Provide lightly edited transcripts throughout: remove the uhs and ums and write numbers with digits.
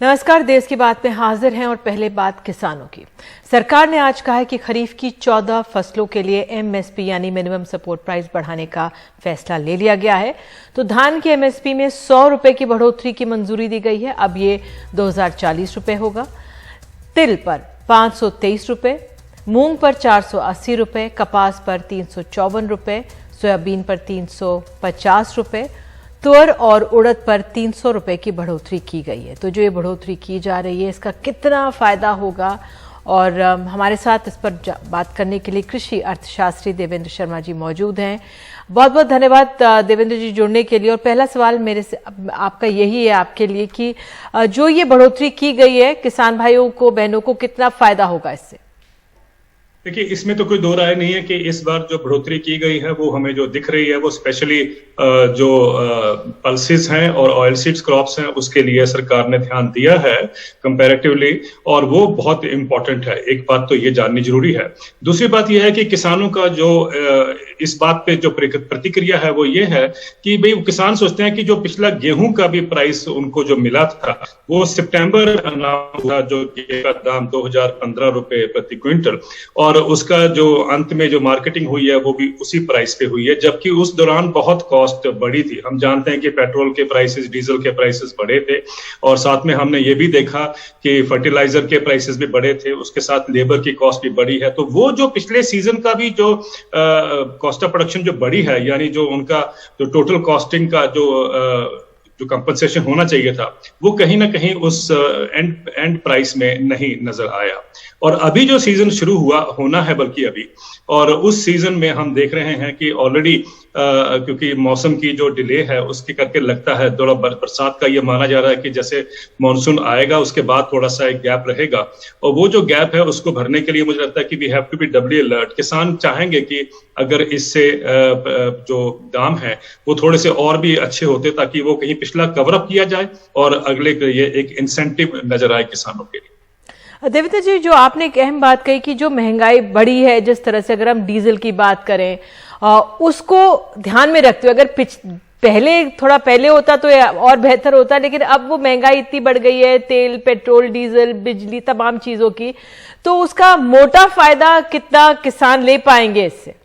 नमस्कार, देश की बात में हाजिर हैं और पहले बात किसानों की। सरकार ने आज कहा है कि खरीफ की 14 फसलों के लिए एमएसपी यानी मिनिमम सपोर्ट प्राइस बढ़ाने का फैसला ले लिया गया है। तो धान की एमएसपी में 100 रुपए की बढ़ोतरी की मंजूरी दी गई है। अब ये 2040 रुपए होगा। तिल पर 523 रुपए, मूंग पर 480 रुपए, कपास पर 354 रुपए, सोयाबीन पर 350 रुपए, तुअर और उड़द पर 300 रुपए की बढ़ोतरी की गई है। तो जो ये बढ़ोतरी की जा रही है, इसका कितना फायदा होगा, और हमारे साथ इस पर बात करने के लिए कृषि अर्थशास्त्री देवेंद्र शर्मा जी मौजूद हैं। बहुत बहुत धन्यवाद देवेंद्र जी जुड़ने के लिए। और पहला सवाल मेरे से आपका यही है आपके लिए कि जो ये बढ़ोतरी की गई है, किसान भाइयों को, बहनों को कितना फायदा होगा इससे? देखिए, इसमें तो कोई दो राय नहीं है कि इस बार जो बढ़ोतरी की गई है वो हमें जो दिख रही है वो स्पेशली जो पल्सेस हैं और ऑयल सीड्स क्रॉप्स हैं उसके लिए सरकार ने ध्यान दिया है कंपैरेटिवली, और वो बहुत इंपॉर्टेंट है। एक बात तो ये जाननी जरूरी है। दूसरी बात ये है कि किसानों का जो इस बात पे जो प्रतिक्रिया है वो ये है कि भाई किसान सोचते हैं कि जो पिछला गेहूं का भी प्राइस उनको जो मिला था वो सितंबर हुआ, जो गेहूं का दाम 2015 रुपए प्रति क्विंटल, और उसका जो अंत में जो मार्केटिंग हुई है वो भी उसी प्राइस पे हुई है, जबकि उस दौरान बहुत कॉस्ट बढ़ी थी। हम जानते हैं कि पेट्रोल के प्राइसेस, डीजल के प्राइसेस बढ़े थे, और साथ में हमने ये भी देखा कि फर्टिलाइजर के प्राइसेस भी बढ़े थे, उसके साथ लेबर की कॉस्ट भी बढ़ी है। तो वो जो पिछले सीजन का भी जो कॉस्ट ऑफ प्रोडक्शन जो बढ़ी है, यानी जो उनका जो टोटल कॉस्टिंग का जो कंपनसेशन होना चाहिए था, वो कहीं ना कहीं उस एंड प्राइस में नहीं नजर आया। और अभी जो सीजन शुरू होना है बल्कि अभी, और उस सीजन में हम देख रहे हैं कि ऑलरेडी क्योंकि मौसम की जो डिले है उसके करके लगता है थोड़ा बरसात का ये माना जा रहा है कि जैसे मानसून आएगा उसके बाद थोड़ा सा एक गैप रहेगा, और वो जो गैप है उसको भरने के लिए मुझे लगता है कि we have to be doubly alert. किसान चाहेंगे कि अगर इससे जो दाम है वो थोड़े से और भी अच्छे होते ताकि वो कहीं पिछला कवर अप किया जाए और अगले के लिए एक इंसेंटिव नजर आए किसानों के लिए। देवेंद्र जी, जो आपने एक अहम बात कही कि जो महंगाई बढ़ी है, जिस तरह से अगर हम डीजल की बात करें उसको ध्यान में रखते हुए, अगर थोड़ा पहले होता तो और बेहतर होता, लेकिन अब वो महंगाई इतनी बढ़ गई है, तेल, पेट्रोल, डीजल, बिजली, तमाम चीजों की, तो उसका मोटा फायदा कितना किसान ले पाएंगे इससे?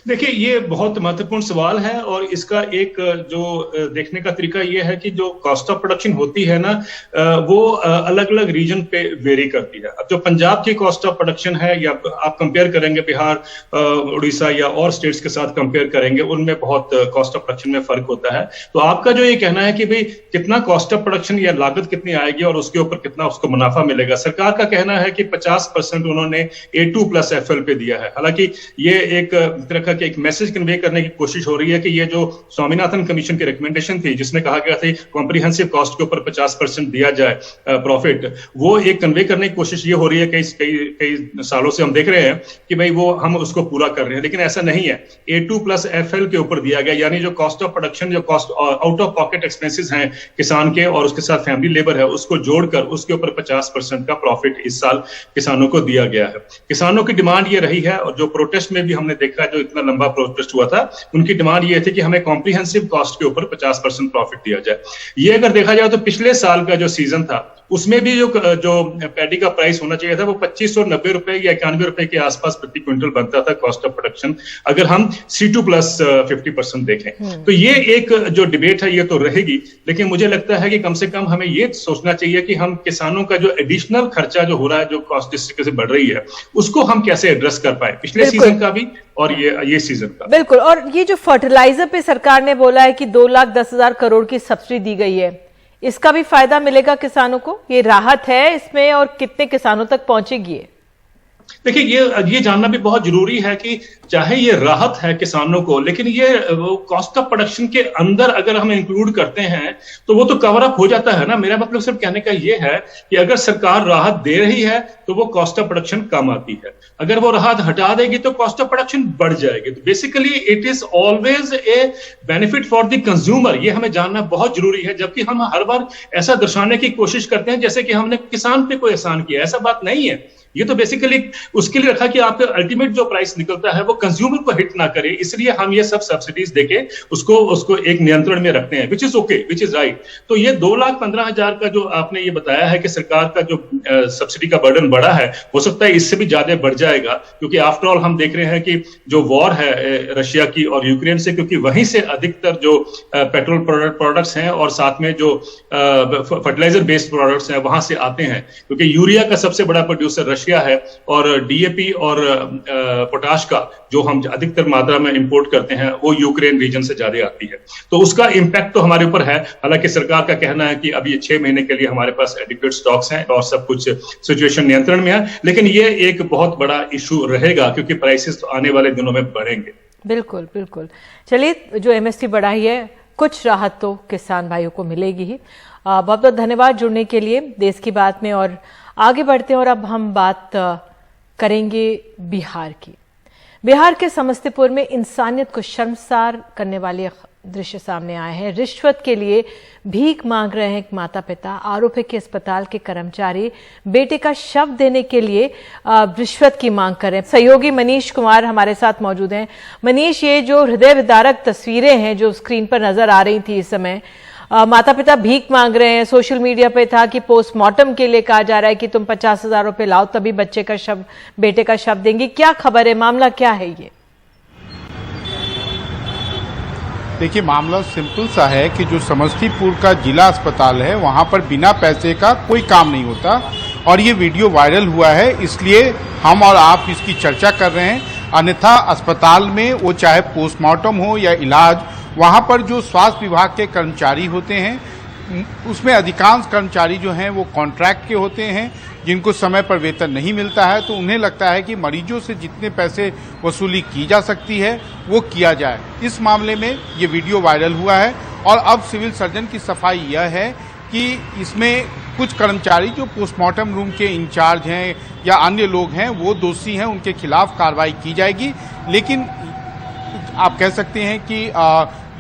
देखिए, ये बहुत महत्वपूर्ण सवाल है, और इसका एक जो देखने का तरीका ये है कि जो कॉस्ट ऑफ प्रोडक्शन होती है ना, वो अलग अलग रीजन पे वेरी करती है। अब जो पंजाब की कॉस्ट ऑफ प्रोडक्शन है, या आप कंपेयर करेंगे बिहार, उड़ीसा या और स्टेट्स के साथ कंपेयर करेंगे, उनमें बहुत कॉस्ट ऑफ प्रोडक्शन में फर्क होता है। तो आपका जो ये कहना है कि भाई कितना कॉस्ट ऑफ प्रोडक्शन या लागत कितनी आएगी और उसके ऊपर कितना उसको मुनाफा मिलेगा, सरकार का कहना है कि 50% उन्होंने A2+FL पे दिया है। हालांकि ये एक तरह का एक मैसेज कन्वे करने की कोशिश हो रही है कि ये जो स्वामीनाथन कमीशन की रिकमेंडेशन थी जिसमें कहा गया था कॉम्प्रिहेंसिव कॉस्ट के ऊपर 50% दिया जाए प्रॉफिट, वो एक कन्वे करने की कोशिश ये हो रही है। कई सालों से हम देख रहे हैं कि भाई वो हम उसको पूरा कर रहे हैं, लेकिन ऐसा नहीं है। A2+FL के ऊपर दिया गया, यानी जो कॉस्ट ऑफ प्रोडक्शन, जो cost out of pocket expenses हैं किसान के और उसके साथ फैमिली लेबर है, उसको जोड़कर उसके ऊपर 50% का प्रॉफिट इस साल किसानों को दिया गया है। किसानों की डिमांड ये रही है, और जो प्रोटेस्ट में भी हमने देखा है, जो इतना लंबा प्रोटेस्ट हुआ था, उनकी डिमांड ये थी कि हमें कॉम्प्रिहेंसिव कॉस्ट के ऊपर 50% प्रॉफिट दिया जाए। ये अगर देखा जाए तो पिछले साल का जो सीजन था उसमें भी जो पैडी का प्राइस होना चाहिए था वो 2590 रुपए या 91 रुपए के आसपास प्रति क्विंटल बनता था कॉस्ट ऑफ प्रोडक्शन, अगर हम C2+50% देखें। तो ये एक जो डिबेट है ये तो रहेगी, लेकिन मुझे लगता है कि कम से कम हमें ये सोचना चाहिए कि हम किसानों का जो एडिशनल खर्चा जो हो रहा है, जो कॉस्ट जिस तरीके से बढ़ रही है, उसको हम कैसे एड्रेस कर पाए, पिछले सीजन का भी और ये सीजन का। बिल्कुल। और ये जो फर्टिलाइजर पे सरकार ने बोला है कि 2,10,000 करोड़ की सब्सिडी दी गई है, इसका भी फायदा मिलेगा किसानों को? ये राहत है इसमें, और कितने किसानों तक पहुंचेगी? देखिए, ये जानना भी बहुत जरूरी है कि चाहे ये राहत है किसानों को, लेकिन ये कॉस्ट ऑफ प्रोडक्शन के अंदर अगर हम इंक्लूड करते हैं तो वो तो कवर अप हो जाता है ना। मेरा मतलब सिर्फ कहने का ये है कि अगर सरकार राहत दे रही है तो वो कॉस्ट ऑफ प्रोडक्शन कम आती है, अगर वो राहत हटा देगी तो कॉस्ट ऑफ प्रोडक्शन बढ़ जाएगी। तो basically it is always a benefit for the consumer, ये हमें जानना बहुत जरूरी है। जबकि हम हर बार ऐसा दर्शाने की कोशिश करते हैं जैसे कि हमने किसान पे कोई एहसान किया, ऐसा बात नहीं है। ये तो बेसिकली उसके लिए रखा कि आपका अल्टीमेट जो प्राइस निकलता है वो कंज्यूमर को हिट ना करे, इसलिए हम ये सब सब्सिडीज देके उसको एक नियंत्रण में रखते हैं, which is okay, which is right. तो ये 2,15,000 का जो आपने ये बताया है कि सरकार का जो सब्सिडी का बर्डन बढ़ा है, हो सकता है इससे भी ज्यादा बढ़ जाएगा, क्योंकि आफ्टर ऑल हम देख रहे हैं कि जो वॉर है रशिया की और यूक्रेन से, क्योंकि वहीं से अधिकतर जो पेट्रोल प्रोडक्ट्स हैं और साथ में जो फर्टिलाइजर बेस्ड प्रोडक्ट्स हैं वहां से आते हैं, क्योंकि यूरिया का सबसे बड़ा प्रोड्यूसर रशिया है और डीएपी और पोटाश का जो हम अधिकतर मात्रा में इंपोर्ट करते हैं वो यूक्रेन रीजन से ज्यादा आती है। तो उसका इंपैक्ट तो हमारे ऊपर है। हालांकि सरकार का कहना है कि अब ये 6 महीने के लिए हमारे पास एडिक्वेट स्टॉक्स हैं और सब कुछ सिचुएशन नियंत्रण में है, लेकिन ये एक बहुत बड़ा इशू रहेगा क्योंकि प्राइसेस तो आने वाले दिनों में बढ़ेंगे। बिल्कुल बिल्कुल। चलिए, जो एमएसपी बढ़ाई है कुछ राहत तो किसान भाइयों को मिलेगी ही। बहुत बहुत धन्यवाद जुड़ने के लिए देश की बात में। और आगे बढ़ते हैं और अब हम बात करेंगे बिहार की। बिहार के समस्तीपुर में इंसानियत को शर्मसार करने वाले दृश्य सामने आए हैं। रिश्वत के लिए भीख मांग रहे हैं एक माता पिता। आरोप है कि अस्पताल के कर्मचारी बेटे का शव देने के लिए रिश्वत की मांग कर रहे हैं। सहयोगी मनीष कुमार हमारे साथ मौजूद हैं। मनीष, ये जो हृदय विदारक तस्वीरें हैं जो स्क्रीन पर नजर आ रही थी इस समय, माता पिता भीख मांग रहे हैं। सोशल मीडिया पे था कि पोस्टमार्टम के लिए कहा जा रहा है कि तुम 50,000 रुपए लाओ तभी बच्चे का शव, बेटे का शव देंगी। क्या खबर है, मामला क्या है ये? देखिए, मामला सिंपल सा है कि जो समस्तीपुर का जिला अस्पताल है वहां पर बिना पैसे का कोई काम नहीं होता और ये वीडियो वायरल हुआ है, इसलिए हम और आप इसकी चर्चा कर रहे हैं। अन्यथा अस्पताल में वो चाहे पोस्टमार्टम हो या इलाज, वहां पर जो स्वास्थ्य विभाग के कर्मचारी होते हैं उसमें अधिकांश कर्मचारी जो हैं वो कॉन्ट्रैक्ट के होते हैं, जिनको समय पर वेतन नहीं मिलता है, तो उन्हें लगता है कि मरीजों से जितने पैसे वसूली की जा सकती है वो किया जाए। इस मामले में ये वीडियो वायरल हुआ है और अब सिविल सर्जन की सफाई यह है कि इसमें कुछ कर्मचारी जो पोस्टमार्टम रूम के इंचार्ज हैं या अन्य लोग हैं वो दोषी हैं, उनके खिलाफ कार्रवाई की जाएगी। लेकिन आप कह सकते हैं कि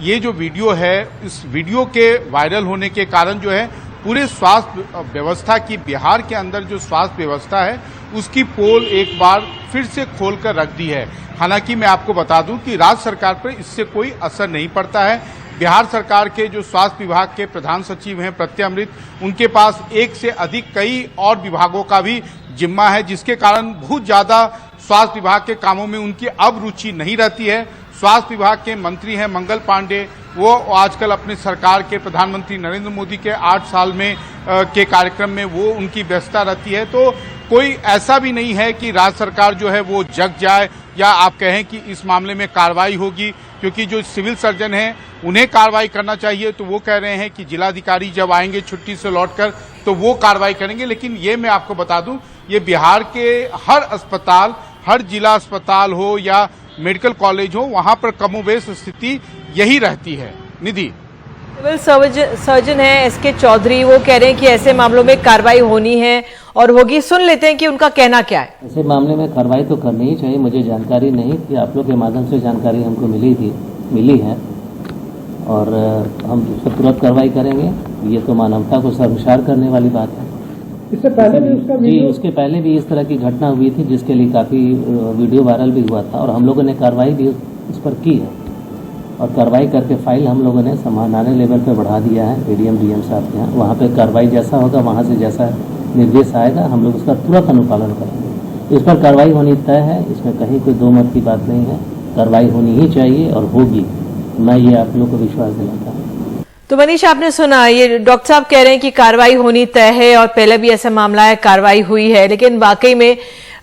ये जो वीडियो है, इस वीडियो के वायरल होने के कारण जो है पूरे स्वास्थ्य व्यवस्था की, बिहार के अंदर जो स्वास्थ्य व्यवस्था है उसकी पोल एक बार फिर से खोलकर रख दी है। हालांकि मैं आपको बता दूं कि राज्य सरकार पर इससे कोई असर नहीं पड़ता है। बिहार सरकार के जो स्वास्थ्य विभाग के प्रधान सचिव हैं प्रत्यय अमृत, उनके पास एक से अधिक कई और विभागों का भी जिम्मा है, जिसके कारण बहुत ज्यादा स्वास्थ्य विभाग के कामों में उनकी अब रुचि नहीं रहती है। स्वास्थ्य विभाग के मंत्री हैं मंगल पांडे, वो आजकल अपने सरकार के प्रधानमंत्री नरेंद्र मोदी के 8 साल में के कार्यक्रम में वो उनकी व्यस्तता रहती है। तो कोई ऐसा भी नहीं है कि राज्य सरकार जो है वो जग जाए या आप कहें कि इस मामले में कार्रवाई होगी, क्योंकि जो सिविल सर्जन हैं उन्हें कार्रवाई करना चाहिए। तो वो कह रहे हैं कि जिलाधिकारी जब आएंगे छुट्टी से लौटकर तो वो कार्रवाई करेंगे। लेकिन ये मैं आपको बता दूं, ये बिहार के हर अस्पताल, हर जिला अस्पताल हो या मेडिकल कॉलेज हो, वहां पर कमोबेश स्थिति यही रहती है। निधि, सिविल सर्जन है एसके चौधरी, वो कह रहे हैं कि ऐसे मामलों में कार्रवाई होनी है और होगी। सुन लेते हैं कि उनका कहना क्या है। ऐसे मामले में कार्रवाई तो करनी ही चाहिए। मुझे जानकारी नहीं थी, आप लोग के माध्यम से जानकारी हमको मिली है और हम उस पर तुरंत कार्रवाई करेंगे। ये तो मानवता को शर्मसार करने वाली बात है। इससे पहले भी उसके पहले भी इस तरह की घटना हुई थी जिसके लिए काफ़ी वीडियो वायरल भी हुआ था और हम लोगों ने कार्रवाई भी उस पर की है और कार्रवाई करके फाइल हम लोगों ने समानाने लेवल पे बढ़ा दिया है एडीएम डीएम साहब के यहाँ। वहाँ पे कार्रवाई जैसा होगा, वहाँ से जैसा निर्देश आएगा हम लोग उसका तुरंत अनुपालन करेंगे। इस पर कार्रवाई होनी तय है, इसमें कहीं कोई दो मत की बात नहीं है। कार्रवाई होनी ही चाहिए और होगी, मैं ये आप लोग को विश्वास दिलाता हूँ। तो मनीष, आपने सुना, ये डॉक्टर साहब कह रहे हैं कि कार्रवाई होनी तय है और पहले भी ऐसा मामला है, कार्रवाई हुई है। लेकिन वाकई में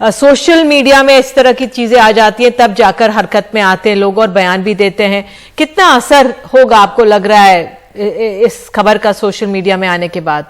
सोशल मीडिया में इस तरह की चीजें आ जाती हैं, तब जाकर हरकत में आते हैं लोग और बयान भी देते हैं। कितना असर होगा आपको लग रहा है इस खबर का सोशल मीडिया में आने के बाद?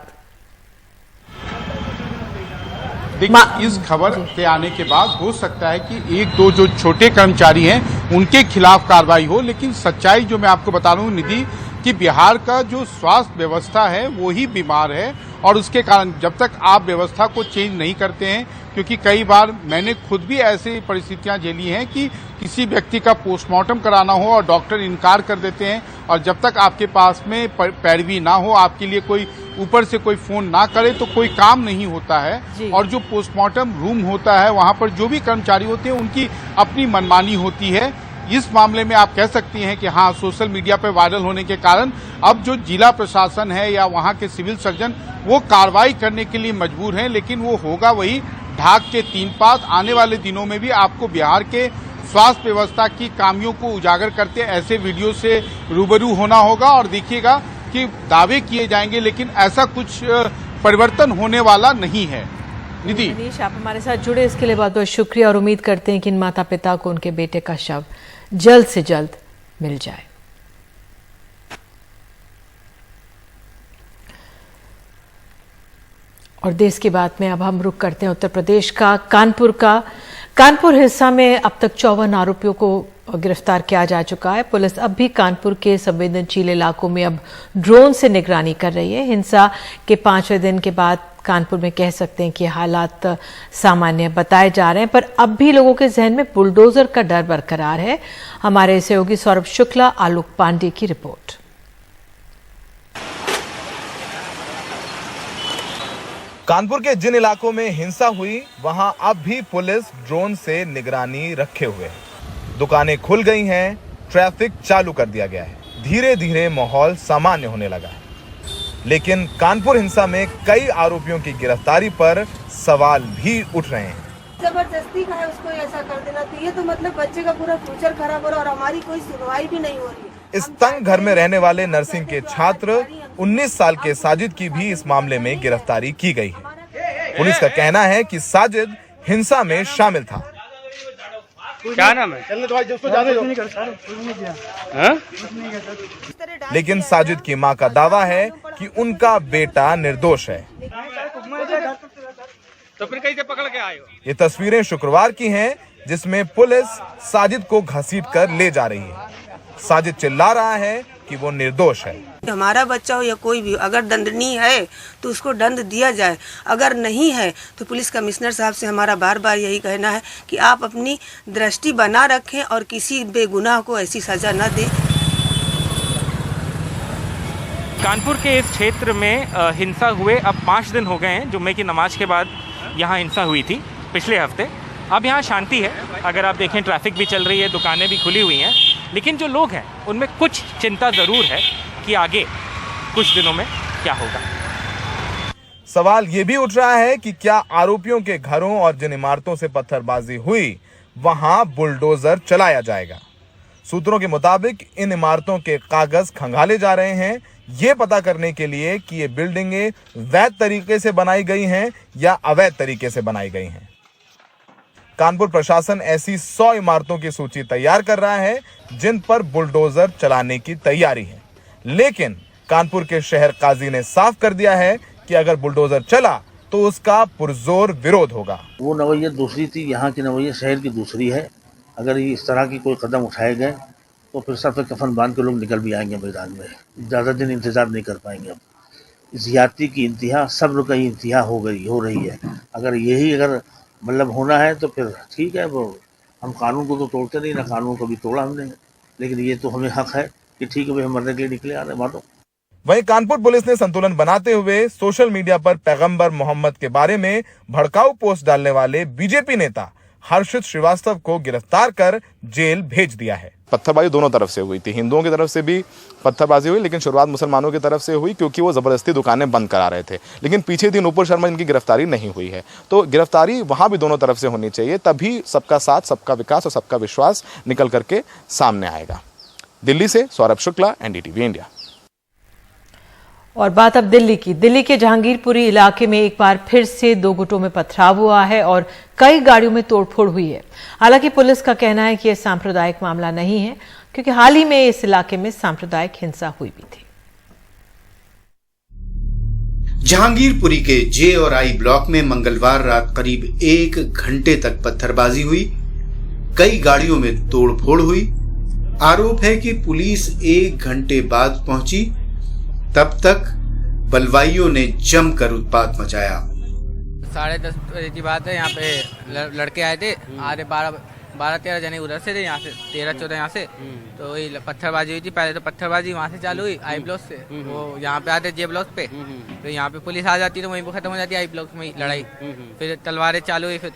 देखिए, इस खबर के आने के बाद हो सकता है कि एक दो जो छोटे कर्मचारी हैं उनके खिलाफ कार्रवाई हो, लेकिन सच्चाई जो मैं आपको बता रहा हूँ निधि, कि बिहार का जो स्वास्थ्य व्यवस्था है वो ही बीमार है और उसके कारण जब तक आप व्यवस्था को चेंज नहीं करते हैं, क्योंकि कई बार मैंने खुद भी ऐसी परिस्थितियां झेली हैं कि किसी व्यक्ति का पोस्टमार्टम कराना हो और डॉक्टर इनकार कर देते हैं, और जब तक आपके पास में पैरवी ना हो, आपके लिए कोई ऊपर से कोई फोन ना करे तो कोई काम नहीं होता है। और जो पोस्टमार्टम रूम होता है वहां पर जो भी कर्मचारी होते हैं उनकी अपनी मनमानी होती है। इस मामले में आप कह सकती हैं कि हाँ, सोशल मीडिया पर वायरल होने के कारण अब जो जिला प्रशासन है या वहां के सिविल सर्जन वो कार्रवाई करने के लिए मजबूर हैं, लेकिन वो होगा वही ढाक के 3 पात। आने वाले दिनों में भी आपको बिहार के स्वास्थ्य व्यवस्था की खामियों को उजागर करते ऐसे वीडियो से रूबरू होना होगा, और देखिएगा कि दावे किए जाएंगे लेकिन ऐसा कुछ परिवर्तन होने वाला नहीं है। निधि, मनीष, आप हमारे साथ जुड़े इसके लिए बहुत बहुत शुक्रिया, और उम्मीद करते हैं कि इन माता पिता को उनके बेटे का शव जल्द से जल्द मिल जाए। और देश की बात में अब हम रुख करते हैं उत्तर प्रदेश का, कानपुर हिस्सा में अब तक 54 आरोपियों को गिरफ्तार किया जा चुका है। पुलिस अब भी कानपुर के संवेदनशील इलाकों में अब ड्रोन से निगरानी कर रही है। हिंसा के 5वें दिन के बाद कानपुर में कह सकते हैं कि हालात सामान्य बताए जा रहे हैं, पर अब भी लोगों के जहन में बुलडोजर का डर बरकरार है। हमारे सहयोगी सौरभ शुक्ला, आलोक पांडे की रिपोर्ट। कानपुर के जिन इलाकों में हिंसा हुई वहां अब भी पुलिस ड्रोन से निगरानी रखे हुए है। दुकानें खुल गई हैं, ट्रैफिक चालू कर दिया गया है। धीरे धीरे माहौल सामान्य होने लगा है, लेकिन कानपुर हिंसा में कई आरोपियों की गिरफ्तारी पर सवाल भी उठ रहे हैं। जबरदस्ती का है उसको ऐसा कर देना, तो ये तो मतलब बच्चे का पूरा फ्यूचर खराब हो रहा है और हमारी कोई सुनवाई भी नहीं हो रही है। इस तंग घर में रहने वाले नर्सिंग के छात्र 19 साल के साजिद की भी इस मामले में गिरफ्तारी की गई है। पुलिस का कहना है कि साजिद हिंसा में शामिल था। क्या नाम है? लेकिन साजिद की मां का दावा है कि उनका बेटा निर्दोष है। तो फिर कैसे पकड़ के आए हो? ये तस्वीरें शुक्रवार की हैं, जिसमें पुलिस साजिद को घसीटकर ले जा रही है। साजिद चिल्ला रहा है कि वो निर्दोष है। हमारा बच्चा हो या कोई भी, अगर दंडनीय है तो उसको दंड दिया जाए, अगर नहीं है तो पुलिस कमिश्नर साहब से हमारा बार बार यही कहना है कि आप अपनी दृष्टि बना रखें और किसी बेगुनाह को ऐसी सजा न दें। कानपुर के इस क्षेत्र में हिंसा हुए अब 5 दिन हो गए हैं। जुम्मे की नमाज के बाद यहाँ हिंसा हुई थी पिछले हफ्ते। अब यहाँ शांति है, अगर आप देखें ट्रैफिक भी चल रही है, दुकानें भी खुली हुई हैं, लेकिन जो लोग हैं उनमें कुछ चिंता ज़रूर है कि आगे कुछ दिनों में क्या होगा। सवाल ये भी उठ रहा है कि क्या आरोपियों के घरों और जिन इमारतों से पत्थरबाजी हुई वहां बुलडोजर चलाया जाएगा। सूत्रों के मुताबिक इन इमारतों के कागज खंगाले जा रहे हैं, ये पता करने के लिए कि ये बिल्डिंगें वैध तरीके से बनाई गई हैं या अवैध तरीके से बनाई गई हैं। कानपुर प्रशासन ऐसी 100 इमारतों की सूची तैयार कर रहा है जिन पर बुलडोजर चलाने की तैयारी है, लेकिन कानपुर के शहर काजी ने साफ कर दिया है कि अगर बुलडोजर चला तो उसका पुरजोर विरोध होगा। वो नवैयत दूसरी थी, यहाँ की नवैयत शहर की दूसरी है। अगर इस तरह की कोई कदम उठाए गए तो फिर सर पे कफन बांध के लोग निकल भी आएंगे मैदान में। ज़्यादा दिन इंतजार नहीं कर पाएंगे। अब ज़्यादती की इंतहा, सब्र का इंतहा हो रही है। अगर यही मतलब होना है तो फिर ठीक है, वो हम कानून को तो तोड़ते नहीं, ना कानून को भी तोड़ा हमने, लेकिन ये तो हमें हक है कि ठीक है भाई, हम मरने के लिए निकले आ रहे मानो। वहीं कानपुर पुलिस ने संतुलन बनाते हुए सोशल मीडिया पर पैगंबर मोहम्मद के बारे में भड़काऊ पोस्ट डालने वाले बीजेपी नेता हर्षित श्रीवास्तव को गिरफ्तार कर जेल भेज दिया है। पत्थरबाजी दोनों तरफ से हुई थी, हिंदुओं की तरफ से भी पत्थरबाजी हुई, लेकिन शुरुआत मुसलमानों की तरफ से हुई क्योंकि वो जबरदस्ती दुकानें बंद करा रहे थे। लेकिन पीछे दिन नुपुर शर्मा इनकी गिरफ्तारी नहीं हुई है, तो गिरफ्तारी वहां भी दोनों तरफ से होनी चाहिए, तभी सबका साथ, सबका विकास और सबका विश्वास निकल करके सामने आएगा। दिल्ली से सौरभ शुक्ला, एनडीटीवी इंडिया। और बात अब दिल्ली की। दिल्ली के जहांगीरपुरी इलाके में एक बार फिर से 2 गुटों में पथराव हुआ है और कई गाड़ियों में तोड़फोड़ हुई है। हालांकि पुलिस का कहना है कि यह सांप्रदायिक मामला नहीं है, क्योंकि हाल ही में इस इलाके में सांप्रदायिक हिंसा हुई भी थी। जहांगीरपुरी के जे और आई ब्लॉक में मंगलवार रात करीब 1 घंटे तक पत्थरबाजी हुई, कई गाड़ियों में तोड़फोड़ हुई। आरोप है कि पुलिस 1 घंटे बाद पहुंची, तब तक बलवाइयों ने जमकर उत्पात मचाया। 10:30 बजे की बात है, यहाँ पे लड़के आए थे, आधे 12-13 जने उधर से थे, यहाँ से 13-14 यहाँ से। तो वही पत्थरबाजी हुई थी। पहले तो पत्थरबाजी वहाँ से चालू हुई आई ब्लॉक से, वो यहाँ पे आते जे ब्लॉक पे, तो यहाँ पे पुलिस आ जाती तो वहीं पे खत्म हो जाती आई ब्लॉक में लड़ाई। फिर तलवारें चालू हुई, फिर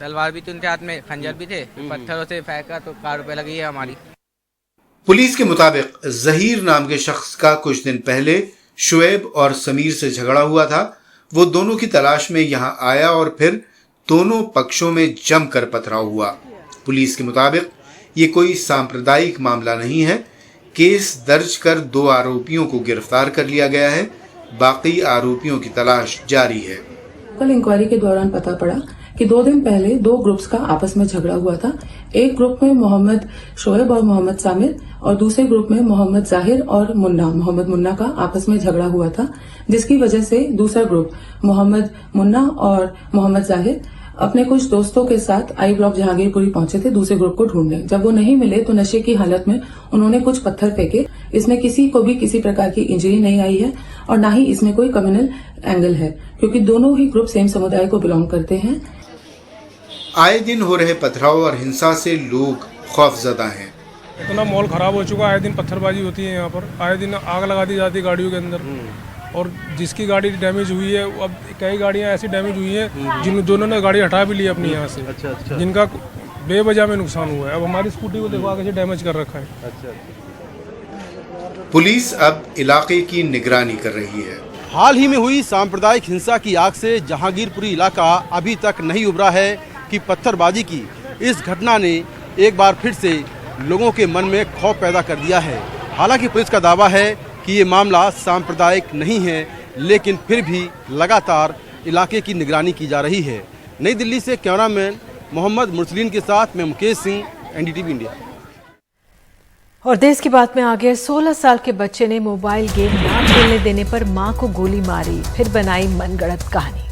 तलवार भी थी उनके हाथ में, खंजर भी थे, पत्थरों से फेंका तो कार पे लगी है हमारी। पुलिस के मुताबिक जहीर नाम के शख्स का कुछ दिन पहले शुएब और समीर से झगड़ा हुआ था। वो दोनों की तलाश में यहाँ आया और फिर दोनों पक्षों में जमकर पथराव हुआ। पुलिस के मुताबिक ये कोई सांप्रदायिक मामला नहीं है। केस दर्ज कर 2 आरोपियों को गिरफ्तार कर लिया गया है। बाकी आरोपियों की तलाश जारी है। कल इंक्वायरी के दौरान पता पड़ा कि 2 दिन पहले 2 ग्रुप्स का आपस में झगड़ा हुआ था। एक ग्रुप में मोहम्मद शोएब और मोहम्मद सामिर और दूसरे ग्रुप में मोहम्मद जाहिर और मोहम्मद मुन्ना का आपस में झगड़ा हुआ था, जिसकी वजह से दूसरा ग्रुप मोहम्मद मुन्ना और मोहम्मद जाहिर अपने कुछ दोस्तों के साथ आई ब्लॉक जहांगीरपुरी पहुंचे थे दूसरे ग्रुप को ढूंढने। जब वो नहीं मिले तो नशे की हालत में उन्होंने कुछ पत्थर फेंके। इसमें किसी को भी किसी प्रकार की इंजरी नहीं आई है और न ही इसमें कोई कम्युनल एंगल है, क्योंकि दोनों ही ग्रुप सेम समुदाय को बिलोंग करते हैं। आए दिन हो रहे पथराव और हिंसा से लोग खौफजदा हैं। इतना माहौल खराब हो चुका है, आए दिन पत्थरबाजी होती है यहाँ पर, आए दिन आग लगा दी जाती है गाड़ियों के अंदर। और जिसकी गाड़ी डैमेज हुई है, अब कई गाड़ियाँ ऐसी डैमेज हुई हैं जिन्होंने गाड़ी हटा भी ली अपनी यहाँ से। अच्छा। जिनका बेवजह में नुकसान हुआ है। अब हमारी स्कूटी को देखो आगे से डैमेज कर रखा है। पुलिस अब इलाके की निगरानी कर रही है। हाल ही में हुई सांप्रदायिक हिंसा की आग से जहांगीरपुरी इलाका अभी तक नहीं उभरा है कि पत्थरबाजी की इस घटना ने एक बार फिर से लोगों के मन में खौफ पैदा कर दिया है। हालांकि पुलिस का दावा है कि ये मामला सांप्रदायिक नहीं है, लेकिन फिर भी लगातार इलाके की निगरानी की जा रही है। नई दिल्ली से कैमरामैन मोहम्मद मुरसलीन के साथ मैं मुकेश सिंह, एनडीटीवी इंडिया। और देश की बात में आगे 16 साल के बच्चे ने मोबाइल गेम ना खेलने देने पर मां को गोली मारी, फिर बनाई मनगढ़ंत कहानी।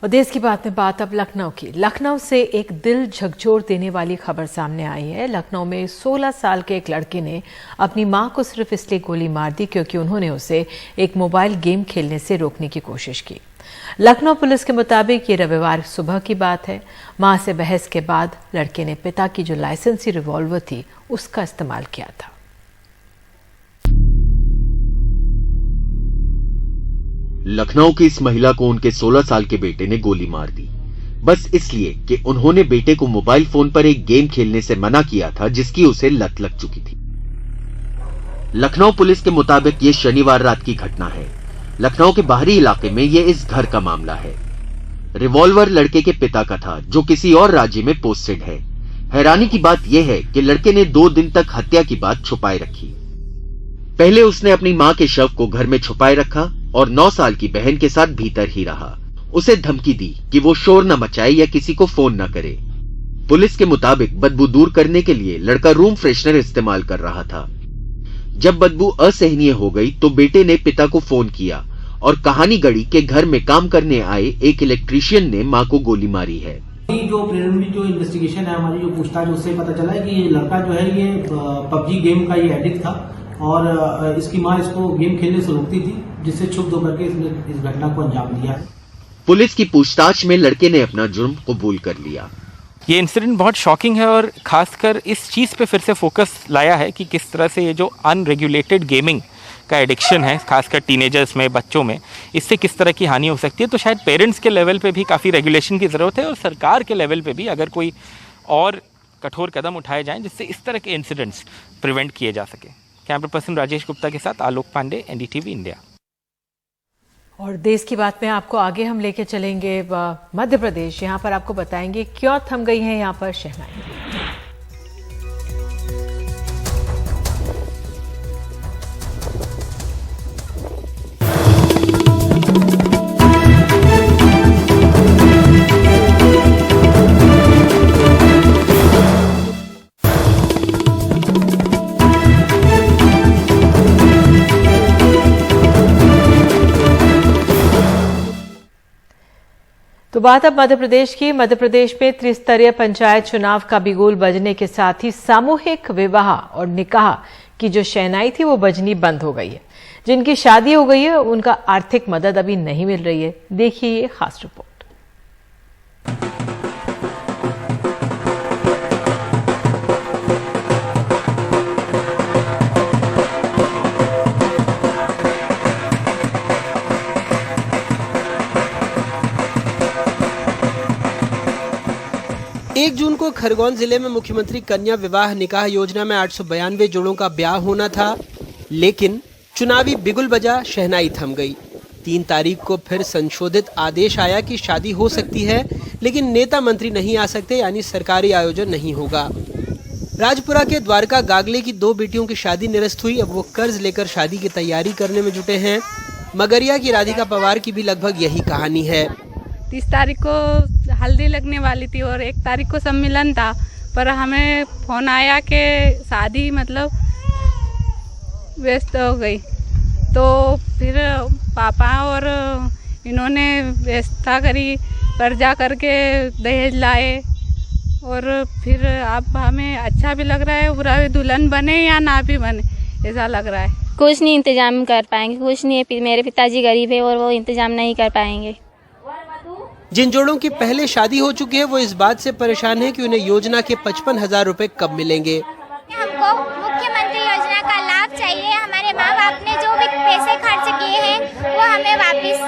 और देश की बात में बात अब लखनऊ की। लखनऊ से एक दिल झकझोर देने वाली खबर सामने आई है। लखनऊ में 16 साल के एक लड़के ने अपनी मां को सिर्फ इसलिए गोली मार दी क्योंकि उन्होंने उसे एक मोबाइल गेम खेलने से रोकने की कोशिश की। लखनऊ पुलिस के मुताबिक ये रविवार सुबह की बात है। मां से बहस के बाद लड़के ने पिता की जो लाइसेंसी रिवॉल्वर थी उसका इस्तेमाल किया था। लखनऊ की इस महिला को उनके 16 साल के बेटे ने गोली मार दी, बस इसलिए कि उन्होंने बेटे को मोबाइल फोन पर एक गेम खेलने से मना किया था जिसकी उसे लत लग चुकी थी। लखनऊ पुलिस के मुताबिक ये शनिवार रात की घटना है। लखनऊ के बाहरी इलाके में ये इस घर का मामला है। रिवॉल्वर लड़के के पिता का था जो किसी और राज्य में पोस्टेड है। हैरानी की बात यह है कि लड़के ने 2 दिन तक हत्या की बात छुपाए रखी। पहले उसने अपनी मां के शव को घर में छुपाए रखा और 9 साल की बहन के साथ भीतर ही रहा। उसे धमकी दी कि वो शोर न मचाए या किसी को फोन न करे। पुलिस के मुताबिक बदबू दूर करने के लिए लड़का रूम फ्रेशनर इस्तेमाल कर रहा था। जब बदबू असहनीय हो गई तो बेटे ने पिता को फोन किया और कहानी गढ़ी के घर में काम करने आए एक इलेक्ट्रीशियन ने मां को गोली मारी है। जो प्रिलिमिनरी जो इन्वेस्टिगेशन है, हमारी जो पूछताछ, उससे पता चला है कि ये लड़का जो है ये पबजी गेम का ये एडिक्ट था और इसकी मां इसको गेम खेलने से रोकती थी, जिससे क्षुब्ध होकर के इसने इस घटना को अंजाम दिया है। पुलिस की पूछताछ में लड़के ने अपना जुर्म कबूल कर लिया। ये इंसिडेंट बहुत शॉकिंग है और खासकर इस चीज़ पे फिर से फोकस लाया है कि किस तरह से ये जो अनरेगुलेटेड गेमिंग का एडिक्शन है, खासकर टीनेजर्स में, बच्चों में, इससे किस तरह की हानि हो सकती है। तो शायद पेरेंट्स के लेवल पे भी काफ़ी रेगुलेशन की ज़रूरत है और सरकार के लेवल पे भी अगर कोई और कठोर कदम उठाए जाएं जिससे इस तरह के इंसिडेंट्स प्रिवेंट किए जा सके। कैमरा पर्सन राजेश गुप्ता के साथ आलोक पांडे, एनडीटीवी इंडिया। और देश की बात में आपको आगे हम लेके चलेंगे मध्य प्रदेश। यहाँ पर आपको बताएंगे क्यों थम गई हैं यहाँ पर शहनाई। तो बात अब मध्य प्रदेश की। मध्य प्रदेश में त्रिस्तरीय पंचायत चुनाव का बिगुल बजने के साथ ही सामूहिक विवाह और निकाह की जो शहनाई थी वो बजनी बंद हो गई है। जिनकी शादी हो गई है उनका आर्थिक मदद अभी नहीं मिल रही है। देखिए ये खास रिपोर्ट। एक जून को खरगोन जिले में मुख्यमंत्री कन्या विवाह निकाह योजना में 892 जोड़ों का ब्याह होना था, लेकिन चुनावी बिगुल बजा, शहनाई थम गई। 3 तारीख को फिर संशोधित आदेश आया कि शादी हो सकती है, लेकिन नेता मंत्री नहीं आ सकते, यानी सरकारी आयोजन नहीं होगा। राजपुरा के द्वारका गागले की 2 बेटियों की शादी निरस्त हुई। अब वो कर्ज लेकर शादी की तैयारी करने में जुटे हैं। मगरिया की राधिका पवार की भी लगभग यही कहानी है। 30 तारीख को हल्दी लगने वाली थी और 1 तारीख को सम्मेलन था, पर हमें फोन आया कि शादी मतलब व्यस्त हो गई। तो फिर पापा और इन्होंने व्यवस्था करी, कर्जा करके दहेज लाए और फिर अब हमें अच्छा भी लग रहा है, बुरा भी, दुल्हन बने या ना भी बने ऐसा लग रहा है। कुछ नहीं इंतजाम कर पाएंगे, कुछ नहीं। मेरे पिताजी गरीब है और वो इंतजाम नहीं कर पाएंगे। जिन जोड़ों की पहले शादी हो चुकी है वो इस बात से परेशान है कि उन्हें योजना के 55,000 रुपए कब मिलेंगे। हमको मुख्यमंत्री योजना का लाभ चाहिए। हमारे माँ बाप ने जो भी पैसे खर्च किए हैं वो हमें वापस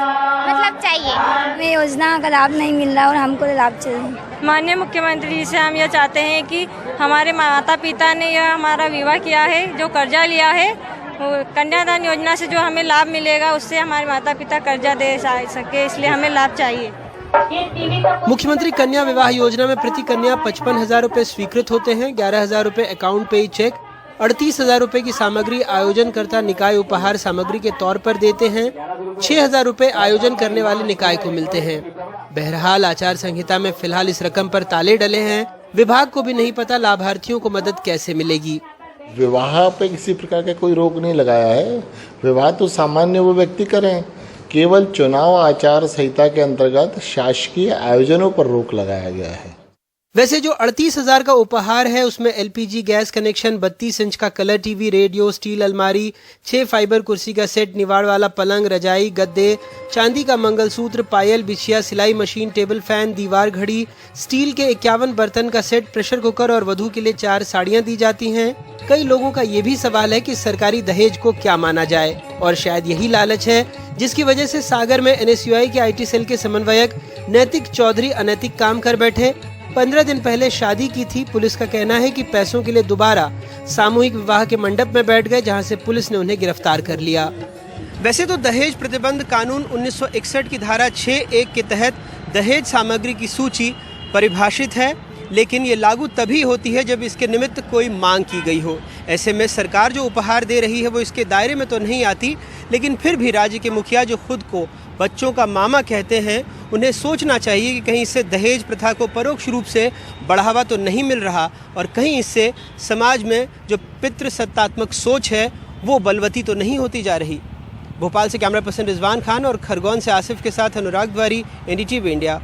मतलब चाहिए। हमें योजना का लाभ नहीं मिल रहा और हमको लाभ चाहिए। माननीय मुख्यमंत्री जी से हम यह चाहते हैं कि हमारे माता पिता ने यह हमारा विवाह किया है, जो कर्जा लिया है, कन्यादान योजना से जो हमें लाभ मिलेगा उससे हमारे माता पिता कर्जा दे सके, इसलिए हमें लाभ चाहिए। मुख्यमंत्री कन्या विवाह योजना में प्रति कन्या 55,000 रुपए स्वीकृत होते हैं। 11,000 रुपए अकाउंट पे ही चेक, 38,000 रुपए की सामग्री आयोजन करता निकाय उपहार सामग्री के तौर पर देते हैं। 6,000 रुपए आयोजन करने वाले निकाय को मिलते हैं। बहरहाल आचार संहिता में फिलहाल इस रकम पर ताले डले हैं। विभाग को भी नहीं पता लाभार्थियों को मदद कैसे मिलेगी। विवाह पे किसी प्रकार का कोई रोक नहीं लगाया है। विवाह तो सामान्य वो व्यक्ति करें, केवल चुनाव आचार संहिता के अंतर्गत शासकीय आयोजनों पर रोक लगाया गया है। वैसे जो 38,000 का उपहार है उसमें LPG गैस कनेक्शन, 32 इंच का कलर टीवी, रेडियो, स्टील अलमारी, 6 फाइबर कुर्सी का सेट, निवाड़ वाला पलंग, रजाई, गद्दे, चांदी का मंगलसूत्र, पायल, बिछिया, सिलाई मशीन, टेबल फैन, दीवार घड़ी, स्टील के 51 बर्तन का सेट, प्रेशर कुकर और वधू के लिए 4 साड़ियां दी जाती हैं। कई लोगों का ये भी सवाल है कि सरकारी दहेज को क्या माना जाए, और शायद यही लालच है जिसकी वजह से सागर में NSUI के IT सेल के समन्वयक नैतिक चौधरी अनैतिक काम कर बैठे। 15 दिन पहले शादी की थी। पुलिस का कहना है कि पैसों के लिए दोबारा सामूहिक विवाह के मंडप में बैठ गए, जहां से पुलिस ने उन्हें गिरफ्तार कर लिया। वैसे तो दहेज प्रतिबंध कानून 1961 की धारा 6(1) के तहत दहेज सामग्री की सूची परिभाषित है, लेकिन ये लागू तभी होती है जब इसके निमित्त कोई मांग की गई हो। ऐसे में सरकार जो उपहार दे रही है वो इसके दायरे में तो नहीं आती, लेकिन फिर भी राज्य के मुखिया जो खुद को बच्चों का मामा कहते हैं, उन्हें सोचना चाहिए कि कहीं इससे दहेज प्रथा को परोक्ष रूप से बढ़ावा तो नहीं मिल रहा, और कहीं इससे समाज में जो पितृसत्तात्मक सोच है वो बलवती तो नहीं होती जा रही। भोपाल से कैमरा पर्सन रिजवान खान और खरगोन से आसिफ के साथ अनुराग द्वारी, NDTV इंडिया।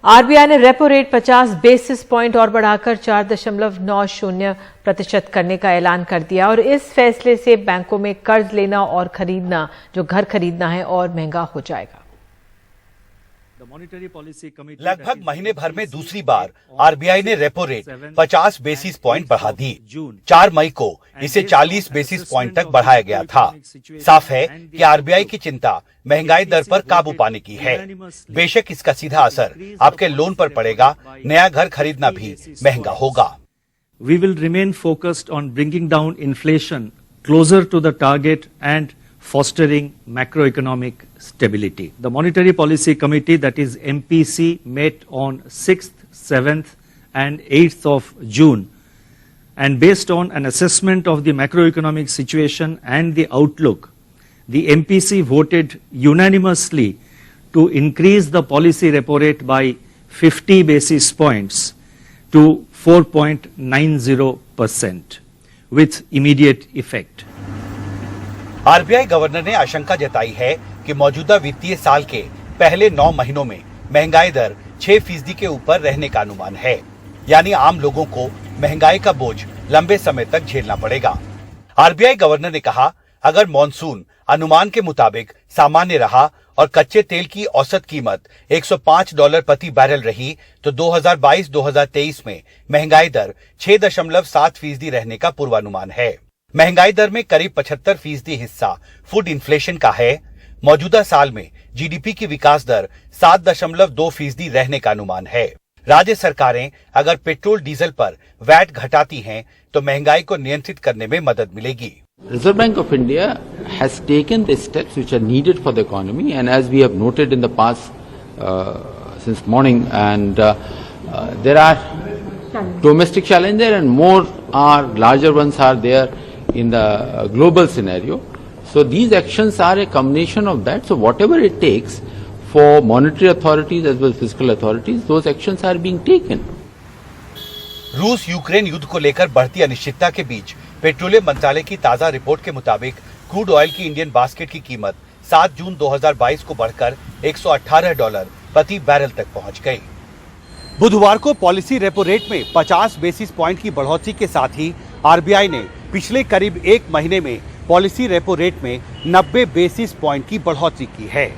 RBI ने रेपो रेट 50 बेसिस पॉइंट और बढ़ाकर 4.90% करने का ऐलान कर दिया, और इस फैसले से बैंकों में कर्ज लेना और खरीदना, जो घर खरीदना है, और महंगा हो जाएगा। लगभग महीने भर में दूसरी बार आरबीआई ने रेपो रेट 50 बेसिस पॉइंट बढ़ा दी। 4 मई को इसे 40 बेसिस पॉइंट तक बढ़ाया गया था। साफ है कि आरबीआई की चिंता महंगाई दर पर काबू पाने की है। बेशक इसका सीधा असर आपके लोन पर पड़ेगा, नया घर खरीदना भी महंगा होगा। We will remain focused on bringing down inflation closer to the target and fostering macroeconomic stability. The Monetary Policy Committee, that is MPC, met on 6th, 7th and 8th of June, and based on an assessment of the macroeconomic situation and the outlook, the MPC voted unanimously to increase the policy repo rate by 50 basis points to 4.90% with immediate effect. RBI governor ने आशंका जताई है कि मौजूदा वित्तीय साल के पहले 9 महीनों में महंगाई दर 6% के ऊपर रहने का अनुमान है, यानी आम लोगों को महंगाई का बोझ लंबे समय तक झेलना पड़ेगा। आरबीआई गवर्नर ने कहा, अगर मॉनसून अनुमान के मुताबिक सामान्य रहा और कच्चे तेल की औसत कीमत $105 प्रति बैरल रही तो 2022-2023 में महंगाई दर 6.7% रहने का पूर्वानुमान है। महंगाई दर में करीब 75% हिस्सा फूड इन्फ्लेशन का है। मौजूदा साल में जीडीपी की विकास दर 7.2% रहने का अनुमान है। राज्य सरकारें अगर पेट्रोल डीजल पर वैट घटाती हैं तो महंगाई को नियंत्रित करने में मदद मिलेगी। Reserve Bank of India has taken the steps which are needed for the economy, and as we have noted in the past since morning, and there are domestic challenges and more are larger ones are there in the global scenario. So these actions are a combination of that. So whatever it takes for monetary authorities as well as fiscal authorities, those actions are being taken. रूस Ukraine युद्ध को लेकर बढ़ती अनिश्चितता के बीच petroleum मंत्रालय की ताजा रिपोर्ट के मुताबिक क्रूड ऑयल की इंडियन बास्केट की कीमत 7 जून 2022 को बढ़कर $118 प्रति बैरल तक पहुंच गई। बुधवार को पॉलिसी रेपो रेट में 50 बेसिस पॉइंट की बढ़ोतरी के साथ ही आरबीआई ने पिछले करीब 1 महीने में पॉलिसी रेपो रेट में 90 बेसिस पॉइंट की बढ़ोतरी की है।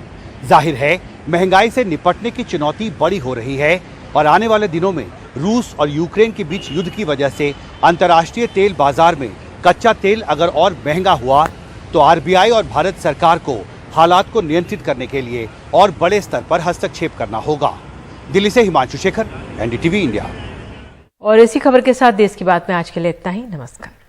जाहिर है महंगाई से निपटने की चुनौती बड़ी हो रही है और आने वाले दिनों में रूस और यूक्रेन के बीच युद्ध की वजह से अंतर्राष्ट्रीय तेल बाजार में कच्चा तेल अगर और महंगा हुआ तो आरबीआई और भारत सरकार को हालात को नियंत्रित करने के लिए और बड़े स्तर पर हस्तक्षेप करना होगा। दिल्ली से हिमांशु शेखर, एनडीटीवी इंडिया। और इसी खबर के साथ देश की बात में आज के लिए इतना ही। नमस्कार।